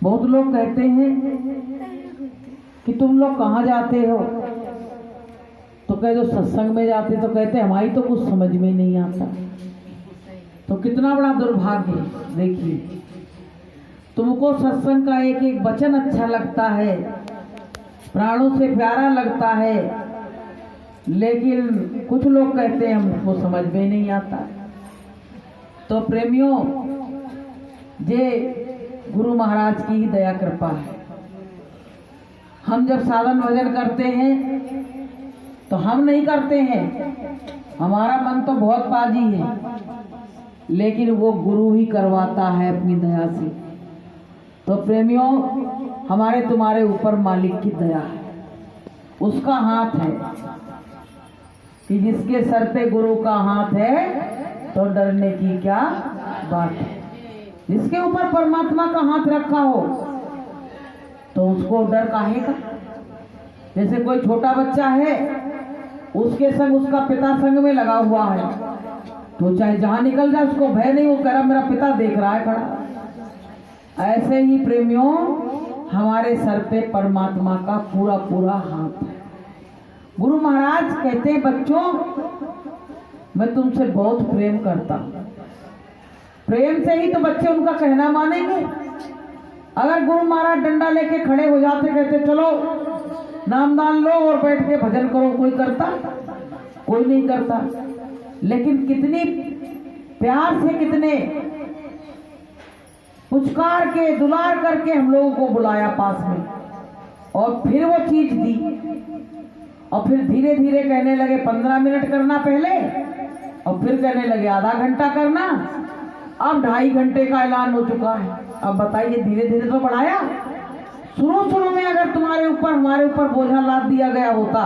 बहुत लोग कहते हैं कि तुम लोग कहाँ जाते हो, तो कह दो सत्संग में जाते, तो कहते हमारी तो कुछ समझ में नहीं आता। तो कितना बड़ा दुर्भाग्य है। देखिए, तुमको सत्संग का एक एक वचन अच्छा लगता है, प्राणों से प्यारा लगता है, लेकिन कुछ लोग कहते हैं हमको समझ में नहीं आता। तो प्रेमियों, ये गुरु महाराज की दया कृपा है। हम जब साधन भजन करते हैं तो हम नहीं करते हैं, हमारा मन तो बहुत बाजी है, लेकिन वो गुरु ही करवाता है अपनी दया से। तो प्रेमियों, हमारे तुम्हारे ऊपर मालिक की दया है, उसका हाथ है कि जिसके सर पे गुरु का हाथ है तो डरने की क्या बात है। जिसके ऊपर परमात्मा का हाथ रखा हो तो उसको डर काहे का। जैसे कोई छोटा बच्चा है, उसके संग उसका पिता संग में लगा हुआ है, तो चाहे जहां निकल जाए उसको भय नहीं, वो कह रहा मेरा पिता देख रहा है खड़ा। ऐसे ही प्रेमियों, हमारे सर पे परमात्मा का पूरा पूरा हाथ है। गुरु महाराज कहते हैं, बच्चों मैं तुमसे बहुत प्रेम करता हूं। प्रेम से ही तो बच्चे उनका कहना मानेंगे। अगर गुरु महाराज डंडा लेके खड़े हो जाते, कहते चलो नामदान लो और बैठ के भजन करो, कोई करता? कोई नहीं करता। लेकिन कितनी प्यार से, कितने पुचकार के, दुलार करके हम लोगों को बुलाया पास में, और फिर वो चीज दी, और फिर धीरे धीरे कहने लगे 15 मिनट करना पहले, और फिर कहने लगे आधा घंटा करना, अब 2.5 घंटे का ऐलान हो चुका है। अब बताइए, धीरे धीरे तो बढ़ाया। शुरू में अगर तुम्हारे ऊपर, हमारे ऊपर बोझा लाद दिया गया होता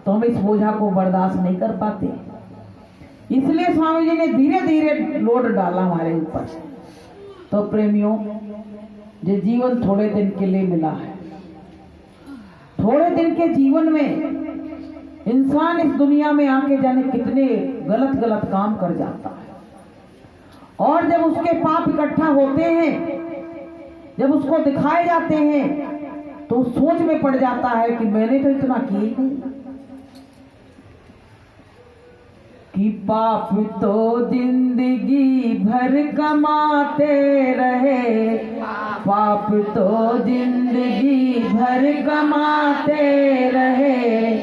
तो हम इस बोझा को बर्दाश्त नहीं कर पाते। इसलिए स्वामी जी ने धीरे धीरे लोड डाला हमारे ऊपर। तो प्रेमियों, ये जीवन थोड़े दिन के लिए मिला है। थोड़े दिन के जीवन में इंसान इस दुनिया में आके जाने कितने गलत गलत काम कर जाता है, और जब उसके पाप इकट्ठा होते हैं, जब उसको दिखाए जाते हैं, तो सोच में पड़ जाता है कि मैंने तो इतना किया ही नहीं। कि पाप तो जिंदगी भर कमाते रहे, पाप तो जिंदगी भर कमाते रहे,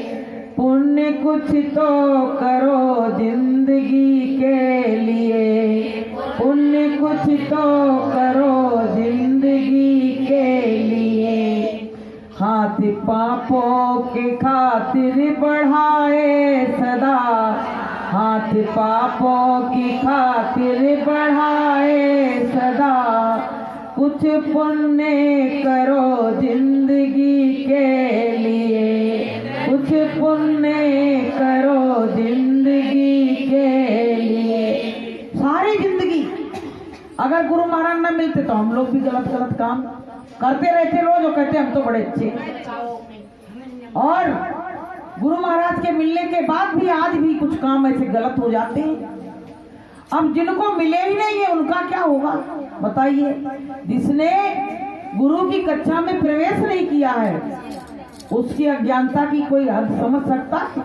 पुण्य कुछ तो करो जिंदगी के लिए, पुण्य कुछ तो करो जिंदगी के लिए। हाथ पापों के खातिर बढ़ाए सदा, हाथ पापों की खातिर बढ़ाए सदा, कुछ पुण्य करो जिंदगी के लिए, कुछ पुण्य करो जिंदगी के लिए। सारी जिंदगी अगर गुरु महाराज न मिलते तो हम लोग भी गलत गलत काम करते रहते रोज, और कहते हम तो बड़े अच्छे। और गुरु महाराज के मिलने के बाद भी आज भी कुछ काम ऐसे गलत हो जाते हैं। अब जिनको मिले ही नहीं है उनका क्या होगा बताइए। जिसने गुरु की कक्षा में प्रवेश नहीं किया है, उसकी अज्ञानता की कोई हद समझ सकता है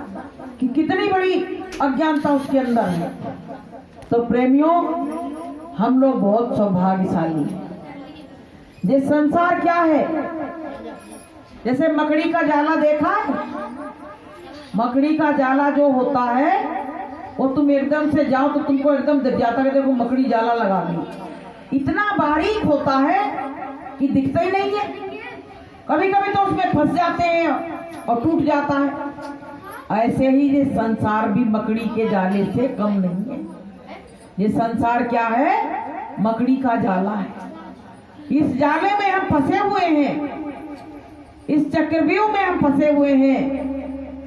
कि कितनी बड़ी अज्ञानता उसके अंदर है। तो प्रेमियों, हम लोग बहुत सौभाग्यशाली हैं। ये संसार क्या है, जैसे मकड़ी का जाला देखा है? मकड़ी का जाला जो होता है वो तुम एकदम से जाओ तो तुमको एकदम दिख जाता है, देखो मकड़ी जाला लगा दी। इतना बारीक होता है कि दिखता ही नहीं है। कभी कभी तो उसमें फंस जाते हैं और टूट जाता है। ऐसे ही ये संसार भी मकड़ी के जाले से कम नहीं है। ये संसार क्या है? मकड़ी का जाला है। इस जाले में हम फंसे हुए हैं, इस चक्रव्यूह में हम फंसे हुए हैं,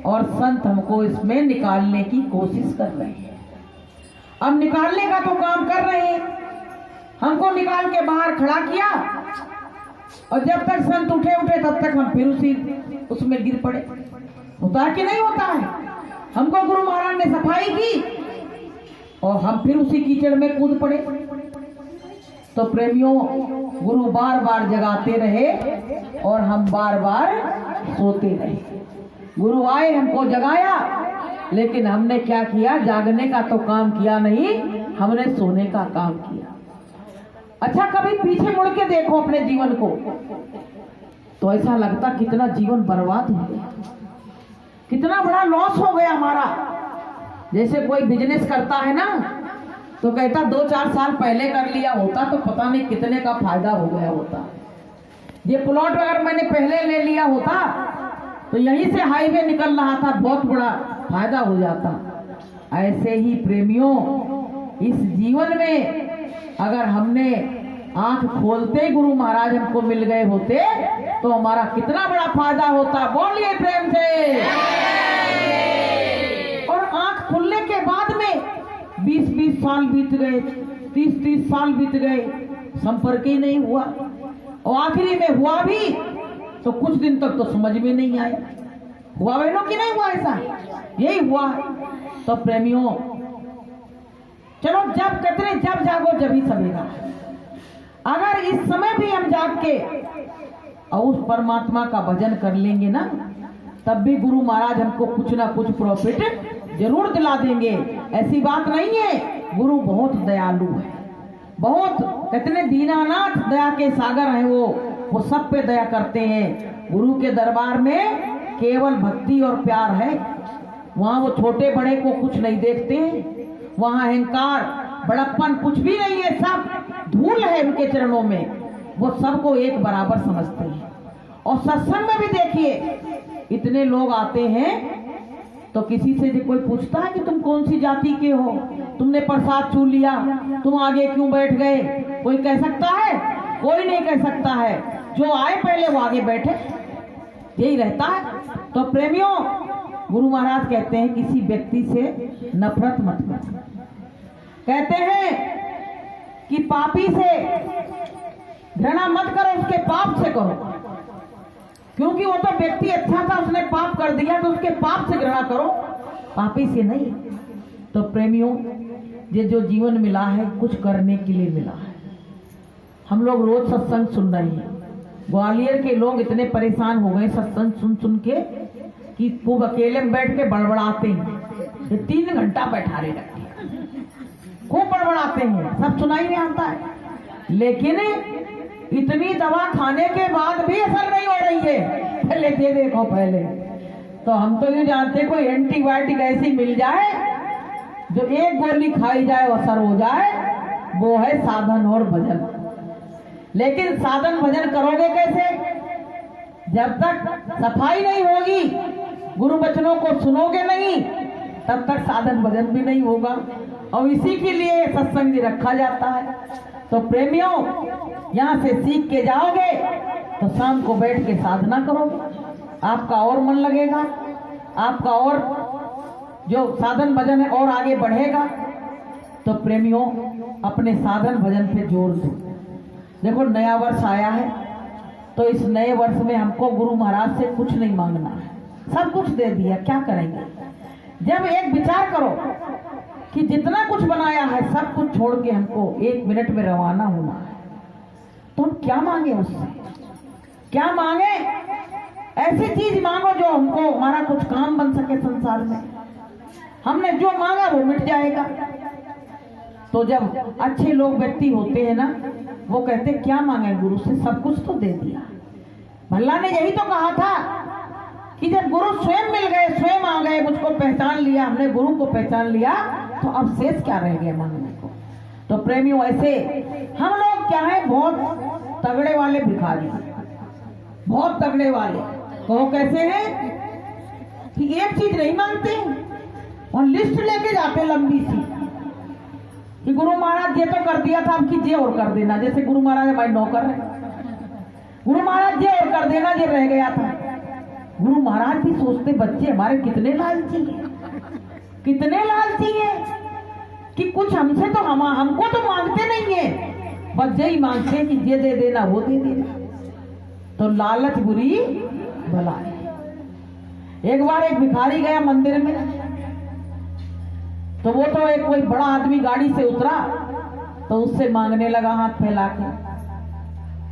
और संत हमको इसमें निकालने की कोशिश कर रहे हैं। अब निकालने का तो काम कर रहे हैं, हमको निकाल के बाहर खड़ा किया, और जब तक संत उठे तब तक हम फिर उसमें गिर पड़े। होता है कि नहीं होता है? हमको गुरु महाराज ने सफाई की और हम फिर उसी कीचड़ में कूद पड़े। तो प्रेमियों, गुरु बार बार जगाते रहे और हम बार बार सोते रहे। गुरु आए, हमको जगाया, लेकिन हमने क्या किया? जागने का तो काम किया नहीं, हमने सोने का काम किया। अच्छा, कभी पीछे मुड़ के देखो अपने जीवन को, तो ऐसा लगता कितना जीवन बर्बाद हो गया, कितना बड़ा लॉस हो गया हमारा। जैसे कोई बिजनेस करता है ना, तो कहता 2-4 साल पहले कर लिया होता तो पता नहीं कितने का फायदा हो गया होता। ये प्लॉट अगर मैंने पहले ले लिया होता तो यहीं से हाईवे निकल रहा था, बहुत बड़ा फायदा हो जाता। ऐसे ही प्रेमियों, इस जीवन में अगर हमने आंख खोलते गुरु महाराज हमको मिल गए होते तो हमारा कितना बड़ा फायदा होता। बोलिए प्रेम से। और आंख खुलने के बाद में 20-20 साल बीत गए, 30-30 साल बीत गए, संपर्क ही नहीं हुआ। और आखिरी में हुआ भी तो कुछ दिन तक तो समझ में नहीं आया। हुआ बहनों कि नहीं हुआ? ऐसा यही हुआ। तो प्रेमियों, चलो जब कहते हैं जब जागो जब ही सवेरा। अगर इस समय भी हम जाग के और उस परमात्मा का भजन कर लेंगे ना, तब भी गुरु महाराज हमको कुछ ना कुछ प्रॉफिट जरूर दिला देंगे। ऐसी बात नहीं है। गुरु बहुत दयालु है, बहुत कहते हैं दीनानाथ दया के सागर हैं। वो सब पे दया करते हैं। गुरु के दरबार में केवल भक्ति और प्यार है। वहाँ वो छोटे बड़े को कुछ नहीं देखते हैं। वहाँ अहंकार बड़प्पन कुछ भी नहीं है, सब धूल है उनके चरणों में। वो सबको एक बराबर समझते हैं। और सत्संग में भी देखिए, इतने लोग आते हैं तो किसी से कोई पूछता है कि तुम कौन सी जाति के हो, तुमने प्रसाद छू लिया, तुम आगे क्यों बैठ गए? कोई कह सकता है? कोई नहीं कह सकता है। जो आए पहले वो आगे बैठे, यही रहता है। तो प्रेमियों, गुरु महाराज कहते हैं किसी व्यक्ति से नफरत मत करो। कहते हैं कि पापी से घृणा मत करो, उसके पाप से करो। क्योंकि वो तो व्यक्ति अच्छा था, उसने पाप कर दिया, तो उसके पाप से घृणा करो, पापी से नहीं। तो प्रेमियों, ये जो जीवन मिला है कुछ करने के लिए मिला है। हम लोग रोज सत्संग सुन रहे हैं। ग्वालियर के लोग इतने परेशान हो गए सत्संग सुन सुन के कि खूब अकेले में बैठ के बड़बड़ाते हैं। ये 3 घंटा बैठा रहे रखते हैं, खूब बड़बड़ाते हैं, सब सुनाई नहीं आता है। लेकिन इतनी दवा खाने के बाद भी असर नहीं हो रही है। पहले ये देखो, पहले तो हम तो ये जानते कोई एंटीबायोटिक ऐसी मिल जाए जो एक गोली खाई जाए असर हो जाए, वो है साधन और भजन। लेकिन साधन भजन करोगे कैसे? जब तक सफाई नहीं होगी, गुरु वचनों को सुनोगे नहीं, तब तक साधन भजन भी नहीं होगा। और इसी के लिए सत्संग रखा जाता है। तो प्रेमियों, यहाँ से सीख के जाओगे तो शाम को बैठ के साधना करोगे, आपका और मन लगेगा, आपका और जो साधन भजन है और आगे बढ़ेगा। तो प्रेमियों, अपने साधन भजन पे जोर दो। देखो, नया वर्ष आया है, तो इस नए वर्ष में हमको गुरु महाराज से कुछ नहीं मांगना है, सब कुछ दे दिया। क्या करेंगे? जब एक विचार करो कि जितना कुछ बनाया है सब कुछ छोड़ के हमको 1 मिनट में रवाना होना है, तो हम क्या मांगे उससे? क्या मांगे? ऐसी चीज मांगो जो हमको हमारा कुछ काम बन सके संसार में। हमने जो मांगा वो मिट जाएगा। तो जब अच्छे लोग व्यक्ति होते हैं ना, वो कहते क्या मांगे गुरु से? सब कुछ तो दे दिया। भल्ला ने यही तो कहा था कि जब गुरु स्वयं मिल गए, स्वयं आ गए, मुझको पहचान लिया, हमने गुरु को पहचान लिया, तो अब शेष क्या रह गया मांगने को? तो प्रेमियों, ऐसे हम लोग क्या है, बहुत तगड़े वाले भिखारी, बहुत तगड़े वाले। कहो कैसे हैं कि एक चीज नहीं मांगते और लिस्ट लेके जाते लंबी सी कि गुरु महाराज ये तो कर दिया था, अब कीजिए और कर देना। जैसे गुरु महाराज हमारे नौकर है, गुरु महाराज ये और कर देना, ये रह गया था। गुरु महाराज भी सोचते बच्चे हमारे कितने लालची हैं, कितने लालची हैं कि कुछ हमसे तो हमको तो मांगते नहीं है, बस यही मांगते हैं कि ये दे देना, वो दे देना। तो लालच बुरी भला है। एक बार एक भिखारी गया मंदिर में, तो वो तो एक कोई बड़ा आदमी गाड़ी से उतरा, तो उससे मांगने लगा हाथ फैला के।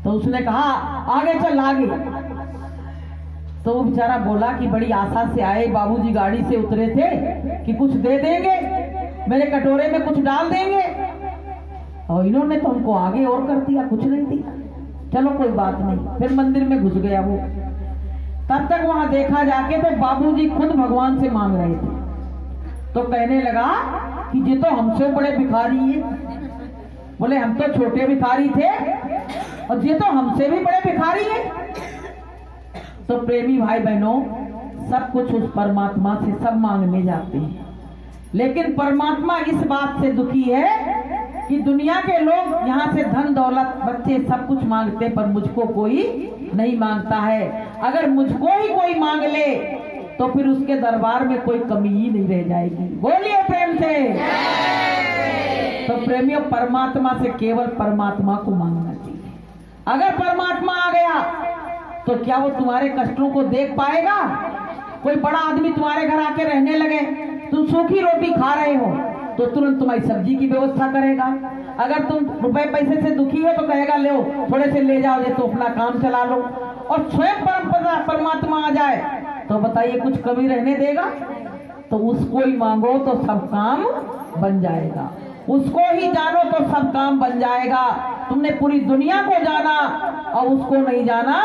तो उसने कहा आगे चल आगे। तो वो बेचारा बोला कि बड़ी आशा से आए, बाबूजी गाड़ी से उतरे थे कि कुछ दे देंगे, मेरे कटोरे में कुछ डाल देंगे, और इन्होंने तो हमको आगे और कर दिया, कुछ नहीं दिया। चलो कोई बात नहीं। फिर मंदिर में घुस गया वो। तब तक वहां देखा जाके तो बाबूजी खुद भगवान से मांग रहे थे। तो कहने लगा कि ये तो हमसे बड़े भिखारी है। बोले हम तो छोटे भिखारी थे और ये तो हमसे भी बड़े भिखारी है। तो प्रेमी भाई बहनों, सब कुछ उस परमात्मा से सब मांगने जाते हैं, लेकिन परमात्मा इस बात से दुखी है कि दुनिया के लोग यहाँ से धन दौलत बच्चे सब कुछ मांगते, पर मुझको कोई नहीं मांगता है। अगर मुझको ही कोई मांग ले तो फिर उसके दरबार में कोई कमी ही नहीं रह जाएगी। बोलिए प्रेम से। तो प्रेमियों, परमात्मा से केवल परमात्मा को मांगना चाहिए। अगर परमात्मा आ गया तो क्या वो तुम्हारे कष्टों को देख पाएगा? कोई बड़ा आदमी तुम्हारे घर आके रहने लगे, तुम सूखी रोटी खा रहे हो तो तुरंत तुम्हारी सब्जी की व्यवस्था करेगा। अगर तुम रुपए पैसे से दुखी हो तो कहेगा ले थोड़े से ले जाओ, तो अपना काम चला लो। और स्वयं परमात्मा आ जाए तो बताइए कुछ कमी रहने देगा? तो उसको ही मांगो तो सब काम बन जाएगा, उसको ही जानो तो सब काम बन जाएगा। तुमने पूरी दुनिया को जाना और उसको नहीं जाना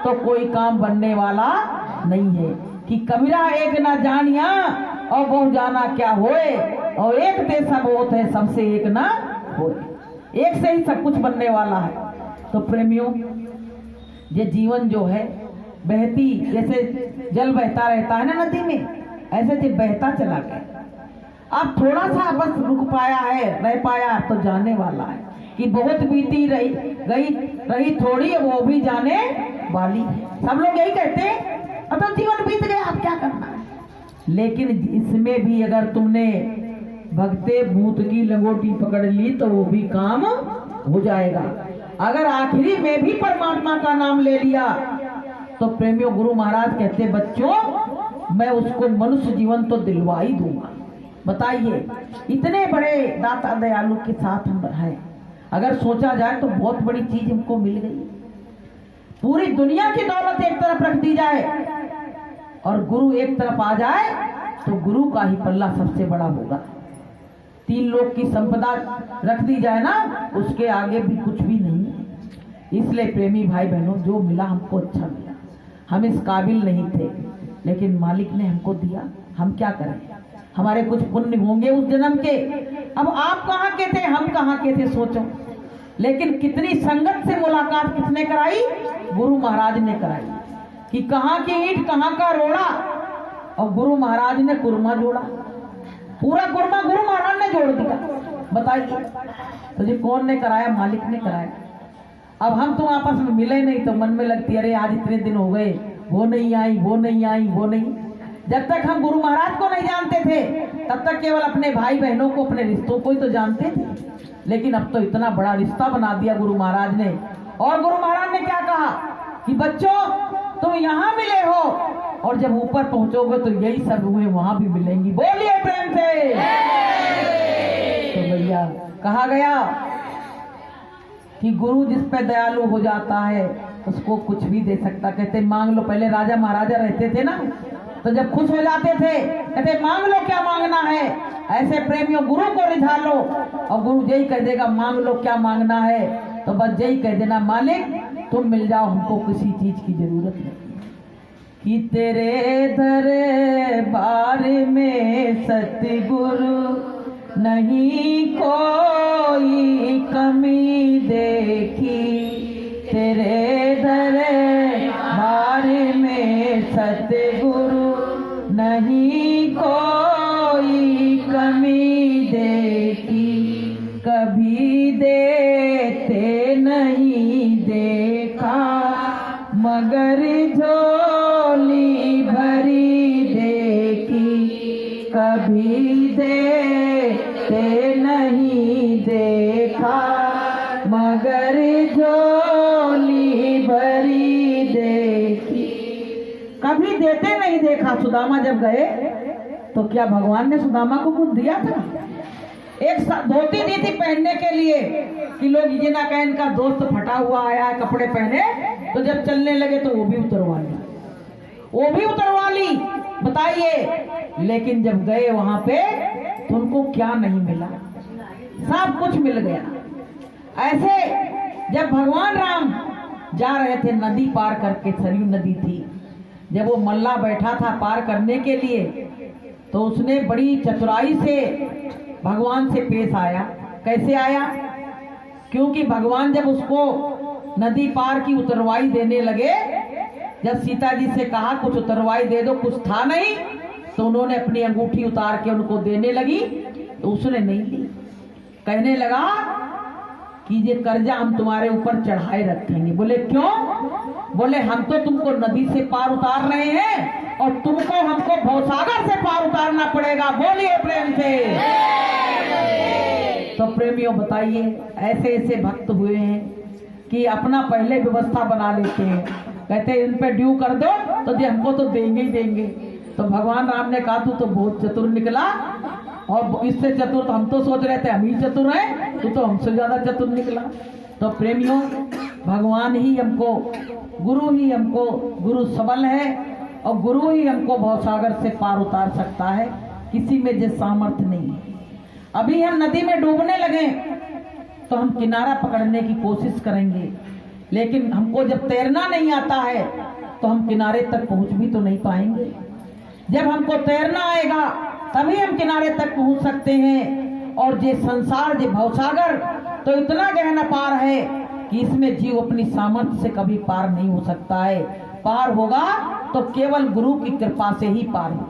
तो कोई काम बनने वाला नहीं है। कि कबीरा एक ना जानिया और बहु जाना क्या होए, और एक ते सब होते है सबसे एक ना होए। एक से ही सब कुछ बनने वाला है। तो प्रेमियों, ये जीवन जो है बहती, जैसे जल बहता रहता है ना नदी में, ऐसे जो बहता चला गया। अब थोड़ा सा बस रुक पाया है, रह पाया तो जाने वाला है। कि बहुत बीती रही थोड़ी, वो भी जाने वाली है। सब लोग यही कहते हैं अब तो जीवन बीत गया, अब क्या करना है। लेकिन इसमें भी अगर तुमने भगते भूत की लंगोटी पकड़ ली तो वो भी काम हो जाएगा। अगर आखिरी में भी परमात्मा का नाम ले लिया तो प्रेमियों, गुरु महाराज कहते बच्चों मैं उसको मनुष्य जीवन तो दिलवा ही दूंगा। बताइए, इतने बड़े दाता दयालु के साथ हम हैं। अगर सोचा जाए तो बहुत बड़ी चीज हमको मिल गई। पूरी दुनिया की दौलत एक तरफ रख दी जाए और गुरु एक तरफ आ जाए तो गुरु का ही पल्ला सबसे बड़ा होगा। 3 लोग की संपदा रख दी जाए ना, उसके आगे भी कुछ भी नहीं है। इसलिए प्रेमी भाई बहनों, जो मिला हमको अच्छा मिला। हम इस काबिल नहीं थे, लेकिन मालिक ने हमको दिया। हम क्या करें? हमारे कुछ पुण्य होंगे उस जन्म के। अब आप कहाँ के थे, हम कहाँ के थे, सोचो। लेकिन कितनी संगत से मुलाकात किसने कराई? गुरु महाराज ने कराई। कि कहाँ की ईंट कहाँ का रोड़ा, और गुरु महाराज ने कुरमा जोड़ा। पूरा कुरमा गुरु महाराज ने जोड़ दिया। बताइए, तो ये कौन ने कराया? मालिक ने कराया। अब हम तुम आपस में मिले नहीं तो मन में लगती अरे आज इतने दिन हो गए, वो नहीं आई, वो नहीं आई, वो नहीं। जब तक हम गुरु महाराज को नहीं जानते थे तब तक केवल अपने भाई बहनों को, अपने रिश्तों को ही तो जानते थे। लेकिन अब तो इतना बड़ा रिश्ता बना दिया गुरु महाराज ने। और गुरु महाराज ने क्या कहा कि बच्चों तुम यहाँ मिले हो और जब ऊपर पहुंचोगे तो यही सब हुए वहां भी मिलेंगी। बोलिए प्रेम से। तो भैया कहा गया कि गुरु जिस पे दयालु हो जाता है उसको कुछ भी दे सकता। कहते मांग लो। पहले राजा महाराजा रहते थे ना, तो जब खुश हो जाते थे कहते मांग लो क्या मांगना है। ऐसे प्रेमियों, गुरु को रिझा लो और गुरु यही कह देगा मांग लो क्या मांगना है, तो बस यही कह देना मालिक तुम मिल जाओ, हमको किसी चीज की जरूरत नहीं। कि तेरे दरबार में सतगुरु नहीं कोई कमी देखी, तेरे दरबार में सतगुरु नहीं कोई कमी देखी। कभी देते नहीं देखा मगर झोली भरी देखी। कभी देते नहीं देखा मगर झोली भरी देखी। कभी देते नहीं देखा। सुदामा जब गए तो क्या भगवान ने सुदामा को कुछ दिया था? एक धोती दी थी पहनने के लिए कि लोग ये ना कहें इनका दोस्त फटा हुआ आया है कपड़े पहने, तो जब चलने लगे तो वो भी उतरवा ली, बताइए। लेकिन जब गए वहां पे तो उनको क्या नहीं मिला, सब कुछ मिल गया। ऐसे जब भगवान राम जा रहे थे नदी पार करके, सरयू नदी थी, जब वो मल्ला बैठा था पार करने के लिए, तो उसने बड़ी चतुराई से भगवान से पेश आया। कैसे आया? क्योंकि भगवान जब उसको नदी पार की उतरवाई देने लगे, जब सीता जी से कहा कुछ उतरवाई दे दो, कुछ था नहीं, तो उन्होंने अपनी अंगूठी उतार के उनको देने लगी, तो उसने नहीं ली। कहने लगा कि ये कर्जा हम तुम्हारे ऊपर चढ़ाए रखेंगे। बोले क्यों? बोले हम तो तुमको नदी से पार उतार रहे हैं और तुमको हमको भवसागर से पार उतारना पड़ेगा। बोलिए प्रेम से। तो प्रेमियों बताइए, ऐसे ऐसे भक्त हुए हैं कि अपना पहले व्यवस्था बना लेते हैं, कहते हैं इन पे ड्यू कर दो तो ये हमको तो देंगे ही देंगे। तो भगवान राम ने कहा तू तो बहुत चतुर निकला, और इससे चतुर तो हम तो सोच रहे थे हम ही चतुर हैं, तू तो हमसे ज्यादा चतुर निकला। तो प्रेमियों, भगवान ही हमको, गुरु सबल है, और गुरु ही हमको भवसागर से पार उतार सकता है, किसी में जो सामर्थ्य नहीं है। अभी हम नदी में डूबने लगे तो हम किनारा पकड़ने की कोशिश करेंगे, लेकिन हमको जब तैरना नहीं आता है तो हम किनारे तक पहुंच भी तो नहीं पाएंगे। जब हमको तैरना आएगा तभी हम किनारे तक पहुंच सकते हैं। और ये संसार, ये भवसागर तो इतना गहना पार है कि इसमें जीव अपनी सामर्थ्य से कभी पार नहीं हो सकता है। पार होगा तो केवल गुरु की कृपा से ही पार हो,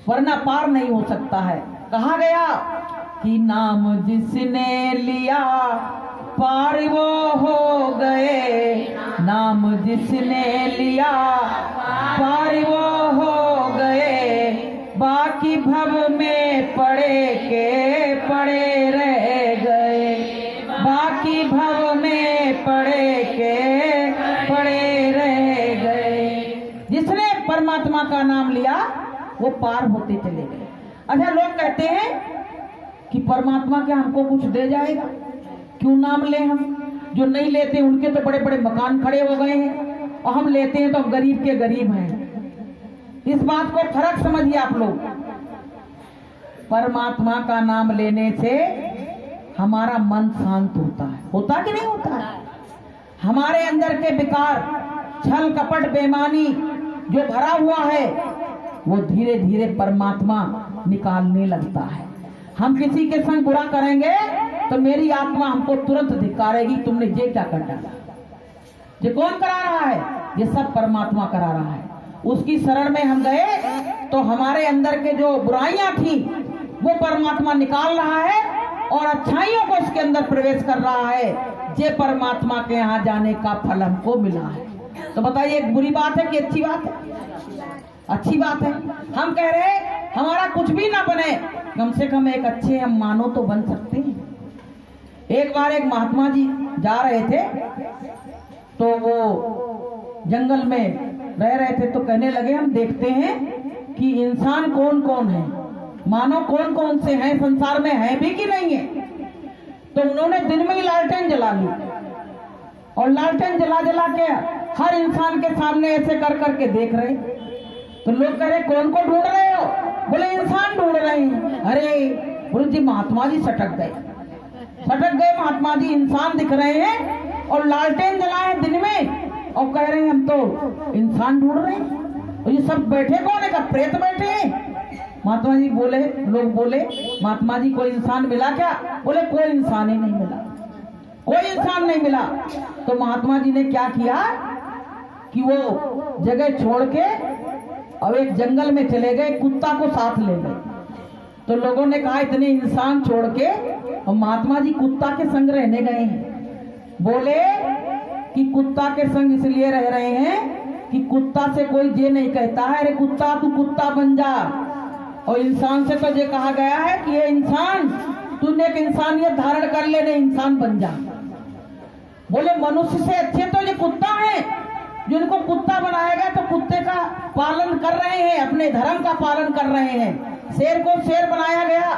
वरना पार नहीं हो सकता है। कहा गया कि नाम जिसने लिया पार वो हो गए, नाम जिसने लिया पार वो हो गए, बाकी भव में पड़े के पड़े रह गए, बाकी भव में पड़े के पड़े रह गए। जिसने परमात्मा का नाम लिया वो पार होते चले गए। अच्छा, लोग कहते हैं कि परमात्मा क्या हमको कुछ दे जाएगा, क्यों नाम ले हम? जो नहीं लेते उनके तो बड़े बड़े मकान खड़े हो गए हैं, और हम लेते हैं तो हम गरीब के गरीब हैं। इस बात को फर्क समझिए आप लोग। परमात्मा का नाम लेने से हमारा मन शांत होता कि नहीं होता है? हमारे अंदर के विकार, छल कपट बेईमानी जो भरा हुआ है, वो धीरे धीरे परमात्मा निकालने लगता है। हम किसी के संग बुरा करेंगे तो मेरी आत्मा हमको तुरंत धिक्कारेगी, तुमने ये क्या कर डाला। ये कौन करा रहा है? ये सब परमात्मा करा रहा है। उसकी शरण में हम गए तो हमारे अंदर के जो बुराइयां थी वो परमात्मा निकाल रहा है, और अच्छाइयों को उसके अंदर प्रवेश कर रहा है। ये परमात्मा के यहाँ जाने का फल हमको मिला है। तो बताइए, एक बुरी बात है कि अच्छी बात है? अच्छी बात है। हम कह रहे हैं हमारा कुछ भी ना बने, कम से कम एक अच्छे हम मानो तो बन सकते हैं। एक बार एक महात्मा जी जा रहे थे, तो वो जंगल में रह रहे थे, तो कहने लगे हम देखते हैं कि इंसान कौन कौन है, मानो कौन कौन से हैं संसार में, है भी कि नहीं है। तो उन्होंने दिन में ही लालटेन जला ली, और लालटेन जला जला के हर इंसान के सामने ऐसे कर करके देख रहे। तो लोग कह रहे कौन को ढूंढ रहे हो? बोले इंसान ढूंढ रहे हैं। अरे बोले जी महात्मा जी सटक गए महात्मा जी, इंसान दिख रहे हैं और लालटेन जलाए दिन में और कह रहे हैं हम तो इंसान ढूंढ रहे हैं। और ये सब बैठे कौन है? का प्रेत बैठे हैं। महात्मा जी बोले, लोग बोले महात्मा जी कोई इंसान मिला क्या? बोले कोई इंसान ही नहीं मिला, कोई इंसान नहीं मिला। तो महात्मा जी ने क्या किया कि वो जगह छोड़ के अब एक जंगल में चले गए, कुत्ता को साथ ले गए। तो लोगों ने कहा इतने इंसान छोड़ के और महात्मा जी कुत्ता के संग रहने गए हैं। बोले कि कुत्ता के संग इसलिए रह रहे हैं कि कुत्ता से कोई ये नहीं कहता है अरे कुत्ता तू कुत्ता बन जा, और इंसान से तो ये कहा गया है कि ये इंसान तूने एक इंसानियत धारण कर ले, नहीं इंसान बन जा। बोले मनुष्य से अच्छे तो ये कुत्ता है, जिनको कुत्ता बनाया गया तो कुत्ते का पालन कर रहे हैं, अपने धर्म का पालन कर रहे हैं। शेर को शेर बनाया गया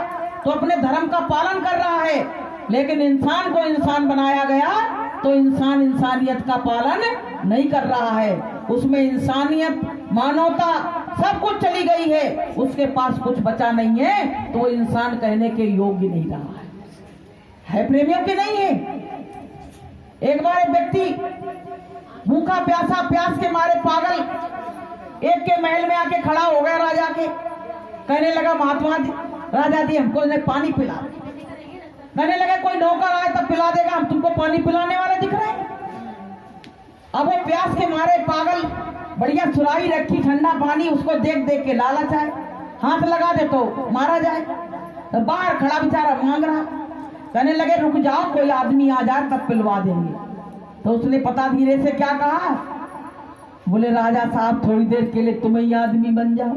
तो अपने धर्म का पालन कर रहा है, लेकिन इंसान को इंसान बनाया गया तो इंसान इंसानियत का पालन नहीं कर रहा है। उसमें इंसानियत, मानवता सब कुछ चली गई है, उसके पास कुछ बचा नहीं है, तो वो इंसान कहने के योग्य नहीं रहा है प्रेमियों के नहीं है। एक बार एक व्यक्ति भूखा प्यासा, प्यास के मारे पागल एक के महल में आके खड़ा हो गया राजा के, कहने लगा महात्मा जी, राजा जी हमको पानी पिला। कहने लगा कोई नौकर आए तब पिला देगा, हम तुमको पानी पिलाने वाले दिख रहे हैं। अब वो प्यास के मारे पागल, बढ़िया सुराही रखी ठंडा पानी, उसको देख देख के लालच आए, हाथ लगा दे तो मारा जाए, तो बाहर खड़ा बेचारा मांग रहा। कहने लगे रुक जाओ, कोई आदमी आ जाए तब पिलवा देंगे। तो उसने पता धीरे से क्या कहा, बोले राजा साहब थोड़ी देर के लिए तुम ही आदमी बन जाओ,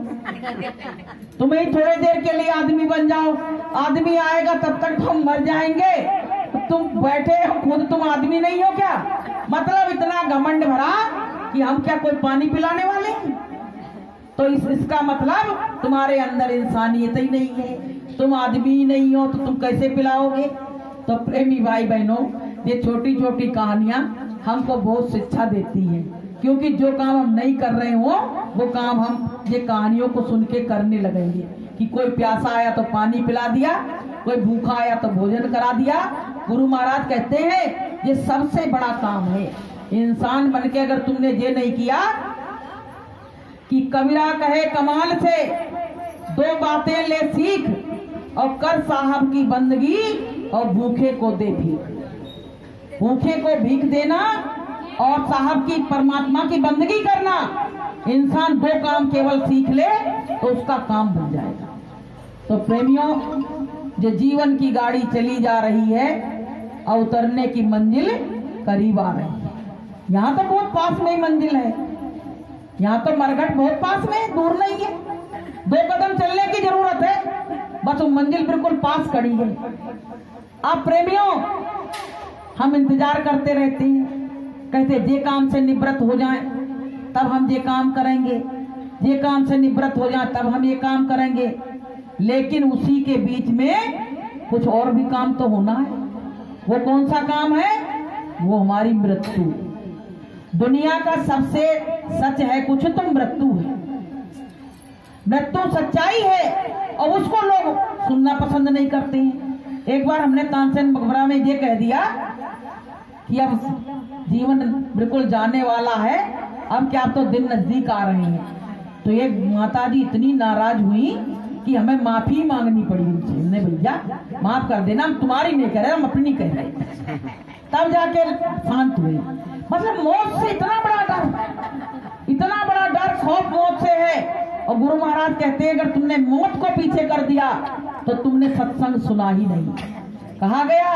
तुम ही थोड़ी देर के लिए आदमी बन जाओ, आदमी आएगा तब तक हम मर जाएंगे, तुम बैठे हो खुद तुम आदमी नहीं हो क्या? मतलब इतना घमंड भरा कि हम क्या कोई पानी पिलाने वाले हैं? तो इसका मतलब तुम्हारे अंदर इंसानियत ही नहीं है, तुम आदमी ही नहीं हो तो तुम कैसे पिलाओगे? तो प्रेमी भाई बहनों, ये छोटी छोटी कहानियां हमको बहुत शिक्षा देती हैं, क्योंकि जो काम हम नहीं कर रहे हो वो काम हम ये कहानियों को सुन के करने लगेंगे। कि कोई प्यासा आया तो पानी पिला दिया, कोई भूखा आया तो भोजन करा दिया। गुरु महाराज कहते हैं ये सबसे बड़ा काम है। इंसान बनके अगर तुमने ये नहीं किया कि कबीरा कहे कमाल से दो बातें ले सीख, और कर साहब की बंदगी और भूखे को दे भीख। भूखे को भीख देना और साहब की परमात्मा की बंदगी करना, इंसान दो काम केवल सीख ले तो उसका काम बन जाएगा। तो प्रेमियों, जो जीवन की गाड़ी चली जा रही है और उतरने की मंजिल करीब आ रही है। यहाँ तो बहुत पास में ही मंजिल है, यहाँ तो मरघट बहुत पास में है, दूर नहीं है, 2 कदम चलने की जरूरत है, बस वो मंजिल बिल्कुल पास खड़ी है। अब प्रेमियों, हम इंतजार करते रहते हैं, कहते जे काम से निवृत्त हो जाएं तब हम ये काम करेंगे, ये काम से निवृत्त हो जाएं तब हम ये काम करेंगे, लेकिन उसी के बीच में कुछ और भी काम तो होना है। वो कौन सा काम है? वो हमारी मृत्यु। दुनिया का सबसे सच है कुछ तो मृत्यु है। मृत्यु सच्चाई है और उसको लोग सुनना पसंद नहीं करते हैं। एक बार हमने तानसेन मकबरा में ये कह दिया कि अब जीवन बिल्कुल जाने वाला है, अब क्या, अब तो दिन नजदीक आ रहे हैं। तो एक माताजी इतनी नाराज हुई कि हमें माफी मांगनी पड़ी उनसे। हमने भैया माफ कर देना, हम तुम्हारी नहीं कह रहे, हम अपनी कह रहे। तब जाके शांत हुए। मतलब मौत से इतना बड़ा डर खौफ मौत से है। और गुरु महाराज कहते हैं अगर तुमने मौत को पीछे कर दिया तो तुमने सत्संग सुना ही नहीं। कहा गया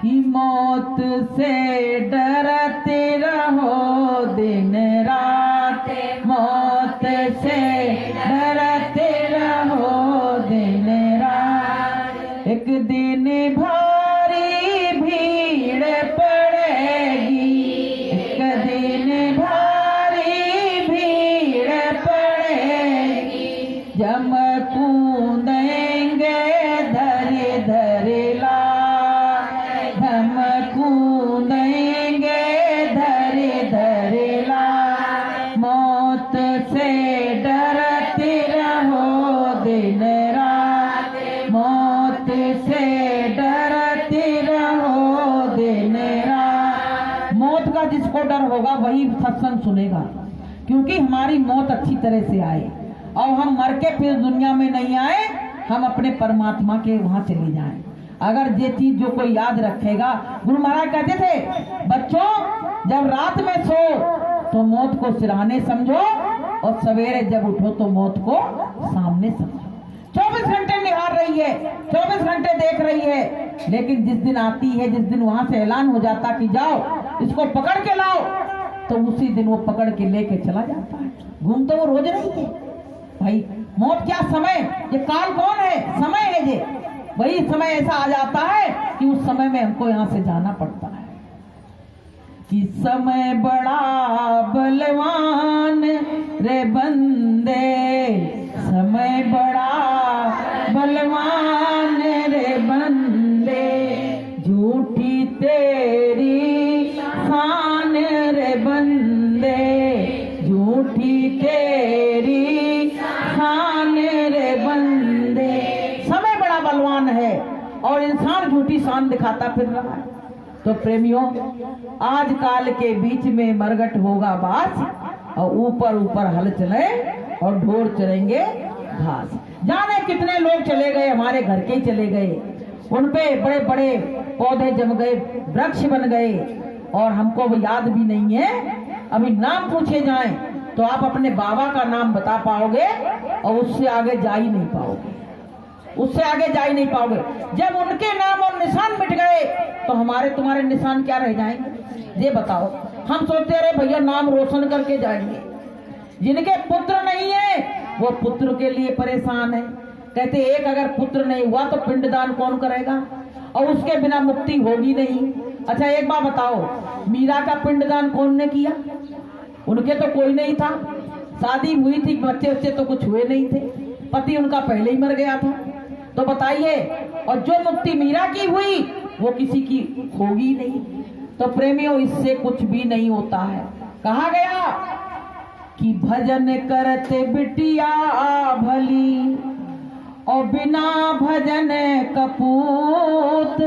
कि मौत से डरते रहो दिन रात, मौत से डरते रहो दिन रात, एक दिन भारी भीड़ पड़ेगी, एक दिन भारी भीड़ पड़ेगी, जम कूदेंगे धरे धरे ला, हम कूदेंगे धरे धरे ला, मौत से डरते रहो दिन रात, मौत से डरते रहो दिन रात। मौत का जिसको डर होगा वही सत्संग सुनेगा, क्योंकि हमारी मौत अच्छी तरह से आए और हम मर के फिर दुनिया में नहीं आए, हम अपने परमात्मा के वहां चले जाएं। अगर ये चीज जो कोई याद रखेगा, गुरु महाराज कहते थे बच्चों जब रात में सो तो मौत को सिरहाने समझो और सवेरे जब उठो तो मौत को सामने समझो। 24 घंटे निहार रही है, 24 घंटे देख रही है, लेकिन जिस दिन आती है, जिस दिन वहां से ऐलान हो जाता कि जाओ इसको पकड़ के लाओ, तो उसी दिन वो पकड़ के लेके चला जाता है। घूमते वो रोज नहीं है भाई। मौत क्या समय, ये काल कौन है? समय है ये। वही समय ऐसा आ जाता है कि उस समय में हमको यहाँ से जाना पड़ता है। कि समय बड़ा बलवान रे बंदे, समय बड़ा बलवान निशान दिखाता फिर रहा है। तो प्रेमियों, आज काल के बीच में मरगट होगा बास और ऊपर ऊपर हल चले और ढोर चलेंगे घास। जाने कितने लोग चले गए, हमारे घर के ही चले गए, उनपे बड़े बड़े पौधे जम गए, वृक्ष बन गए और हमको वो याद भी नहीं है। अभी नाम पूछे जाएं तो आप अपने बाबा का नाम बता पाओगे और उससे आगे जा ही नहीं पाओगे, उससे आगे जा ही नहीं पाओगे। जब उनके नाम और निशान मिट गए तो हमारे तुम्हारे निशान क्या रह जाएंगे, ये बताओ। हम सोचते रहे भैया नाम रोशन करके जाएंगे। जिनके पुत्र नहीं है वो पुत्र के लिए परेशान है। कहते एक अगर पुत्र नहीं हुआ तो पिंडदान कौन करेगा, और उसके बिना मुक्ति होगी नहीं। अच्छा एक बात बताओ, मीरा का पिंडदान कौन ने किया? उनके तो कोई नहीं था, शादी हुई थी, बच्चे बच्चे तो कुछ हुए नहीं थे, पति उनका पहले ही मर गया था। तो बताइए, और जो मुक्ति मीरा की हुई वो किसी की होगी नहीं। तो प्रेमियों, इससे कुछ भी नहीं होता है। कहा गया कि भजन करते बिटिया भली और बिना भजन कपूत